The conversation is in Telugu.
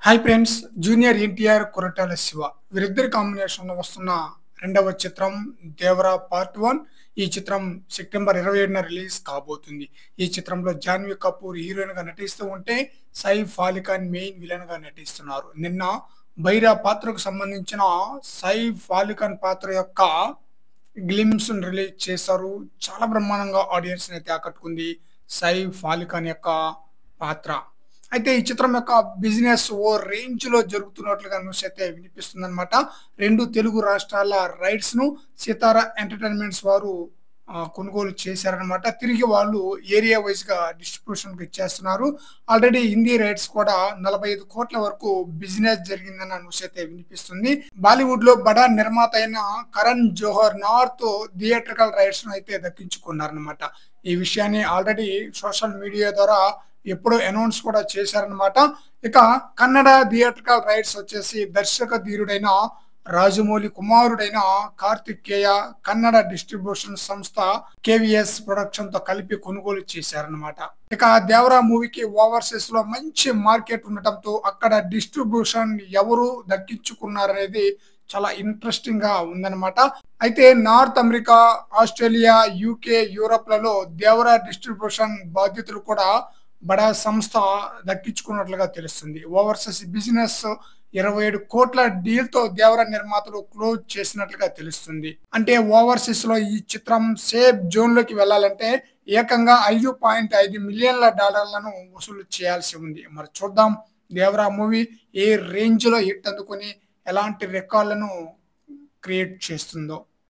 Hi friends, junior NTR, Koratala Shiva వీరిద్దరి కాంబినేషన్లో వస్తున్న రెండవ చిత్రం దేవరా పార్ట్ 1. ఈ చిత్రం సెప్టెంబర్ 27న రిలీజ్ కాబోతుంది. ఈ చిత్రంలో జాన్వీ కపూర్ హీరోయిన్ గా నటిస్తూ ఉంటే సైఫ్ అలీ ఖాన్ మెయిన్ విలన్ గా నటిస్తున్నారు. నిన్న బైరా పాత్రకు సంబంధించిన సైఫ్ అలీ ఖాన్ పాత్ర యొక్క గ్లిమ్స్ రిలీజ్ చేశారు. చాలా బ్రహ్మాండంగా ఆడియన్స్ అయితే ఆకట్టుకుంది సైఫ్ అలీ ఖాన్ యొక్క పాత్ర. అయితే ఈ చిత్రం యొక్క బిజినెస్ ఓ రేంజ్ లో జరుగుతున్నట్లుగా న్యూస్ అయితే వినిపిస్తుంది అనమాట. రెండు తెలుగు రాష్ట్రాల రైట్స్ ను సితారా ఎంటర్టైన్మెంట్స్ వారు కొనుగోలు చేశారనమాట. తిరిగి వాళ్ళు ఏరియా వైజ్ గా డిస్ట్రిబ్యూషన్ ఇచ్చేస్తున్నారు. ఆల్రెడీ హిందీ రైట్స్ కూడా 45 కోట్ల వరకు బిజినెస్ జరిగిందన్న న్యూస్ అయితే వినిపిస్తుంది. బాలీవుడ్ లో బడా నిర్మాత అయిన Karan Johar north theatrical rights ను అయితే దక్కించుకున్నారనమాట. ఈ విషయాన్ని ఆల్రెడీ సోషల్ మీడియా ద్వారా ఎప్పుడో అనౌన్స్ కూడా చేశారనమాట. ఇక కన్నడ థియేట్రికల్ రైట్స్ వచ్చేసి దర్శక ధీరుడైన రాజమౌళి కుమారుడైన కార్తికేయ కన్నడ డిస్ట్రిబ్యూషన్ సంస్థ కేవీఎస్ ప్రొడక్షన్ తో కలిపి కొనుగోలు చేశారనమాట. ఇక దేవరా మూవీకి ఓవర్సీస్ లో మంచి మార్కెట్ ఉండటంతో అక్కడ డిస్ట్రిబ్యూషన్ ఎవరు దక్కించుకున్నారనేది చాలా ఇంట్రెస్టింగ్ గా ఉందన్నమాట. అయితే north America, Australia, UK, Europe లలో దేవరా డిస్ట్రిబ్యూషన్ బాధ్యతలు కూడా బడా సంస్థ దక్కించుకున్నట్లుగా తెలుస్తుంది. ఓవర్సీస్ బిజినెస్ 27 కోట్ల డీల్ తో దేవరా నిర్మాతలు క్లోజ్ చేసినట్లుగా తెలుస్తుంది. అంటే ఓవర్సీస్ లో ఈ చిత్రం సేఫ్ జోన్ లోకి వెళ్లాలంటే ఏకంగా $5.5 మిలియన్ల వసూలు చేయాల్సి ఉంది. మరి చూద్దాం దేవరా మూవీ ఏ రేంజ్ లో హిట్ అందుకుని ఎలాంటి రికార్డులను క్రియేట్ చేస్తుందో.